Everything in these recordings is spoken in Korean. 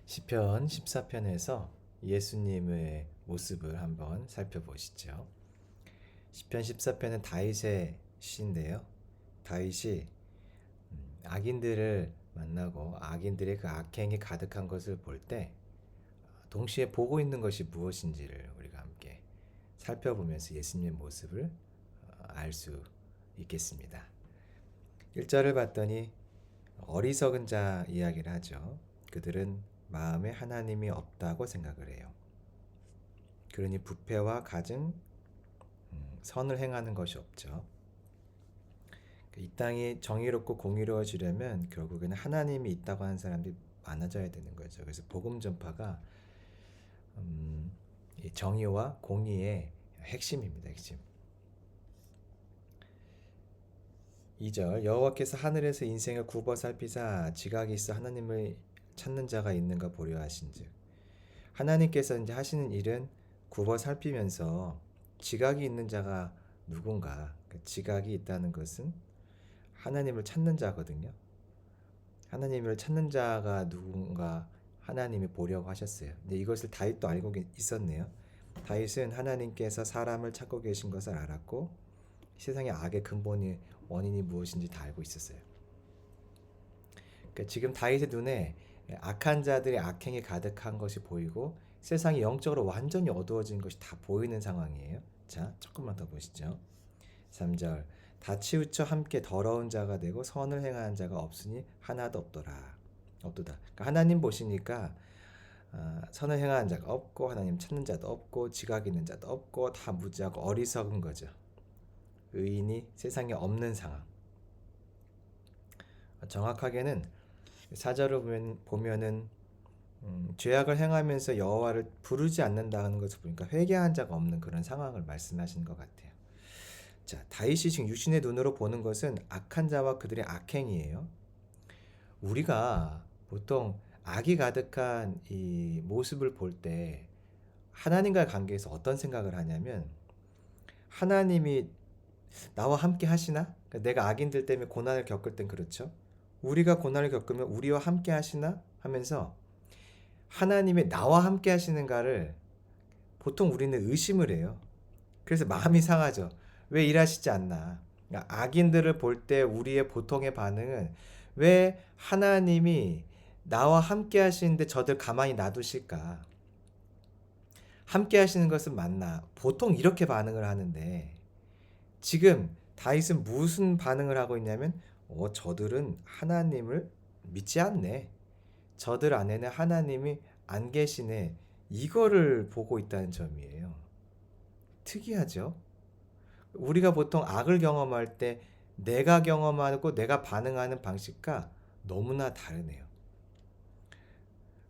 시편 14편에서 예수님의 모습을 한번 살펴보시죠. 시편 14편은 다윗의 시인데요. 다윗이 악인들을 만나고 악인들의 그 악행이 가득한 것을 볼 때 동시에 보고 있는 것이 무엇인지를 우리가 함께 살펴보면서 예수님의 모습을 알 수 있겠습니다. 1절을 봤더니 어리석은 자 이야기를 하죠. 그들은 마음에 하나님이 없다고 생각을 해요. 그러니 부패와 가증, 선을 행하는 것이 없죠. 이 땅이 정의롭고 공의로워지려면 결국에는 하나님이 있다고 하는 사람들이 많아져야 되는 거죠. 그래서 복음 전파가 이 정의와 공의의 핵심입니다. 핵심. 2절 여호와께서 하늘에서 인생을 굽어 살피사 지각이 있어 하나님을 찾는 자가 있는가 보려 하신즉, 하나님께서 이제 하시는 일은 굽어 살피면서 지각이 있는 자가 누군가, 지각이 있다는 것은 하나님을 찾는 자거든요. 하나님을 찾는 자가 누군가 하나님이 보려고 하셨어요. 근데 이것을 다윗도 알고 있었네요. 다윗은 하나님께서 사람을 찾고 계신 것을 알았고 세상의 악의 근본이 원인이 무엇인지 다 알고 있었어요. 그러니까 지금 다윗의 눈에 악한 자들의 악행이 가득한 것이 보이고 세상이 영적으로 완전히 어두워진 것이 다 보이는 상황이에요. 자, 조금만 더 보시죠. 3절 다 치우쳐 함께 더러운 자가 되고 선을 행하는 자가 없으니 하나도 없도다. 그러니까 하나님 보시니까 선을 행하는 자가 없고 하나님 찾는 자도 없고 지각 있는 자도 없고 다 무지하고 어리석은 거죠. 의인이 세상에 없는 상황. 정확하게는 4절을 보면은 죄악을 행하면서 여호와를 부르지 않는다는 것을 보니까 회개한 자가 없는 그런 상황을 말씀하시는 것 같아요. 자, 다윗이 지금 육신의 눈으로 보는 것은 악한 자와 그들의 악행이에요. 우리가 보통 악이 가득한 이 모습을 볼 때 하나님과의 관계에서 어떤 생각을 하냐면, 하나님이 나와 함께 하시나? 그러니까 내가 악인들 때문에 고난을 겪을 땐 그렇죠. 우리가 고난을 겪으면 우리와 함께 하시나? 하면서 하나님이 나와 함께 하시는가를 보통 우리는 의심을 해요. 그래서 마음이 상하죠. 왜 일하시지 않나? 그러니까 악인들을 볼 때 우리의 보통의 반응은, 왜 하나님이 나와 함께 하시는데 저들 가만히 놔두실까? 함께 하시는 것은 맞나? 보통 이렇게 반응을 하는데, 지금 다윗은 무슨 반응을 하고 있냐면, 저들은 하나님을 믿지 않네. 저들 안에는 하나님이 안 계시네. 이거를 보고 있다는 점이에요. 특이하죠? 우리가 보통 악을 경험할 때 내가 경험하고 내가 반응하는 방식과 너무나 다르네요.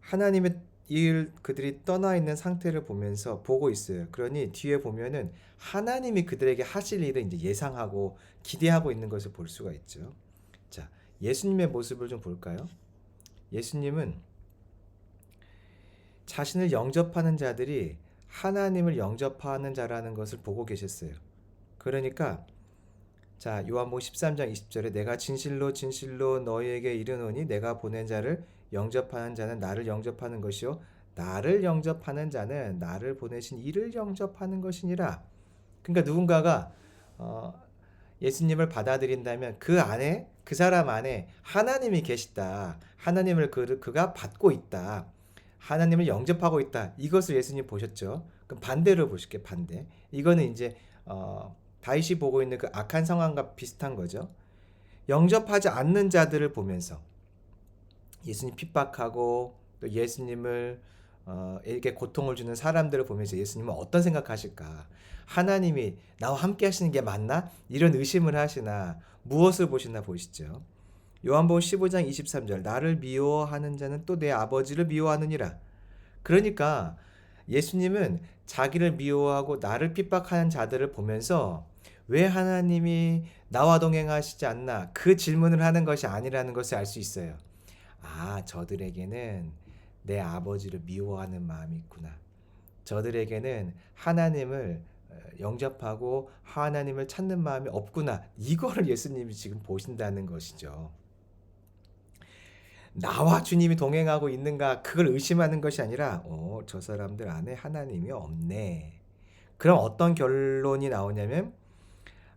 하나님의 일 그들이 떠나 있는 상태를 보면서 보고 있어요. 그러니 뒤에 보면은 하나님이 그들에게 하실 일을 이제 예상하고 기대하고 있는 것을 볼 수가 있죠. 자, 예수님의 모습을 좀 볼까요? 예수님은 자신을 영접하는 자들이 하나님을 영접하는 자라는 것을 보고 계셨어요. 그러니까 자, 요한복음 13장 20절에 내가 진실로 진실로 너희에게 이르노니 내가 보낸 자를 영접하는 자는 나를 영접하는 것이요 나를 영접하는 자는 나를 보내신 이를 영접하는 것이니라. 그러니까 누군가가 어, 예수님을 받아들인다면 그 안에, 그 사람 안에 하나님이 계시다. 하나님을 그가 받고 있다. 하나님을 영접하고 있다. 이것을 예수님 보셨죠. 그럼 반대로 보실게요. 반대. 이거는 이제 다윗이 보고 있는 그 악한 상황과 비슷한 거죠. 영접하지 않는 자들을 보면서 예수님 핍박하고 또 예수님을 에게 고통을 주는 사람들을 보면서 예수님은 어떤 생각하실까? 하나님이 나와 함께 하시는 게 맞나? 이런 의심을 하시나 무엇을 보시나 보시죠. 요한복음 15장 23절 나를 미워하는 자는 또 내 아버지를 미워하느니라. 그러니까 예수님은 자기를 미워하고 나를 핍박하는 자들을 보면서 왜 하나님이 나와 동행하시지 않나? 그 질문을 하는 것이 아니라는 것을 알 수 있어요. 저들에게는 내 아버지를 미워하는 마음이 있구나. 저들에게는 하나님을 영접하고 하나님을 찾는 마음이 없구나. 이거를 예수님이 지금 보신다는 것이죠. 나와 주님이 동행하고 있는가 그걸 의심하는 것이 아니라 저 사람들 안에 하나님이 없네. 그럼 어떤 결론이 나오냐면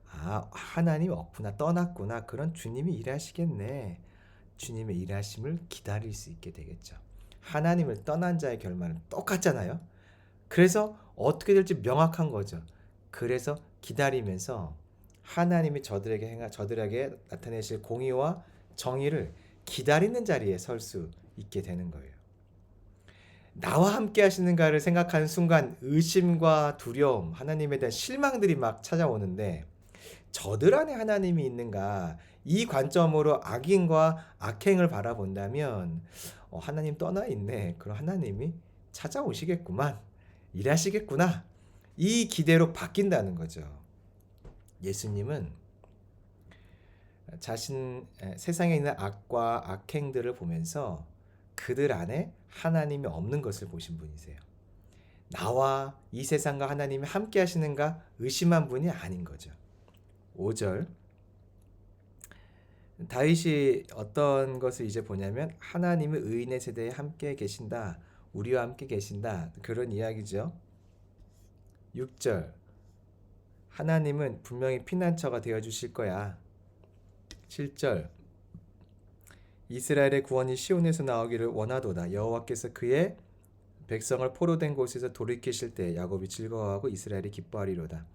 하나님이 없구나, 떠났구나. 그런 주님이 일하시겠네. 주님의 일하심을 기다릴 수 있게 되겠죠. 하나님을 떠난 자의 결말은 똑같잖아요. 그래서 어떻게 될지 명확한 거죠. 그래서 기다리면서 하나님이 저들에게 나타내실 공의와 정의를 기다리는 자리에 설 수 있게 되는 거예요. 나와 함께 하시는가를 생각하는 순간 의심과 두려움, 하나님에 대한 실망들이 막 찾아오는데 저들 안에 하나님이 있는가 이 관점으로 악인과 악행을 바라본다면 하나님 떠나 있네. 그럼 하나님이 찾아오시겠구만. 일하시겠구나. 이 기대로 바뀐다는 거죠. 예수님은 세상에 있는 악과 악행들을 보면서 그들 안에 하나님이 없는 것을 보신 분이세요. 나와 이 세상과 하나님이 함께 하시는가 의심한 분이 아닌 거죠. 5절 다윗이 어떤 것을 이제 보냐면 하나님의 의인의 세대에 함께 계신다. 우리와 함께 계신다. 그런 이야기죠. 6절 하나님은 분명히 피난처가 되어주실 거야. 7절 이스라엘의 구원이 시온에서 나오기를 원하도다. 여호와께서 그의 백성을 포로된 곳에서 돌이키실 때 야곱이 즐거워하고 이스라엘이 기뻐하리로다.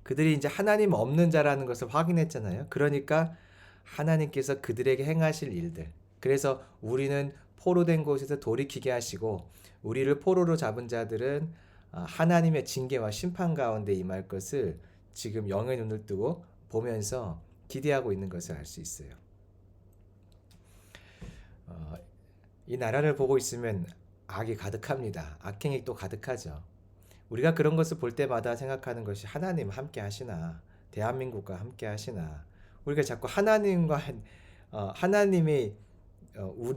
그들이 이제 하나님 없는 자라는 것을 확인했잖아요. 그러니까 하나님께서 그들에게 행하실 일들. 그래서 우리는 포로된 곳에서 돌이키게 하시고 우리를 포로로 잡은 자들은 하나님의 징계와 심판 가운데 임할 것을 지금 영의 눈을 뜨고 보면서 기대하고 있는 것을 알 수 있어요. 이 나라를 보고 있으면 악이 가득합니다. 악행이 또 가득하죠. 우리가 그런 것을 볼 때마다 생각하는 것이 하나님 함께 하시나, 대한민국과 함께 하시나. 우리가 자꾸 하나님이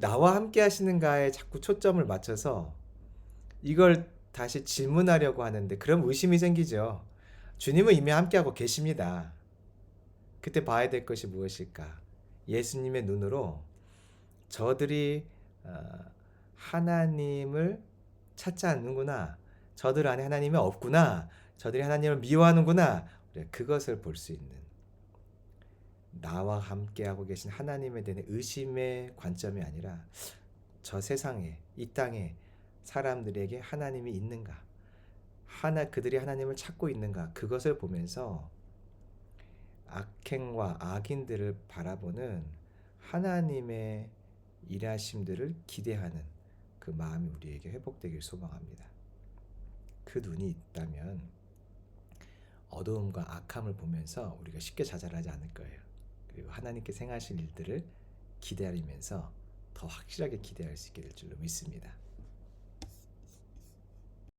나와 함께 하시는가에 자꾸 초점을 맞춰서 이걸 다시 질문하려고 하는데 그럼 의심이 생기죠. 주님은 이미 함께하고 계십니다. 그때 봐야 될 것이 무엇일까? 예수님의 눈으로 저들이 하나님을 찾지 않는구나. 저들 안에 하나님이 없구나. 저들이 하나님을 미워하는구나. 그것을 볼 수 있는 나와 함께하고 계신 하나님에 대한 의심의 관점이 아니라 저 세상에 이 땅에 사람들에게 하나님이 있는가? 그들이 하나님을 찾고 있는가? 그것을 보면서 악행과 악인들을 바라보는 하나님의 일하심들을 기대하는 그 마음이 우리에게 회복되길 소망합니다. 그 눈이 있다면 어두움과 악함을 보면서 우리가 쉽게 좌절하지 않을 거예요. 그리고 하나님께서 행하실 일들을 기다리면서 더 확실하게 기대할 수 있게 될 줄로 믿습니다.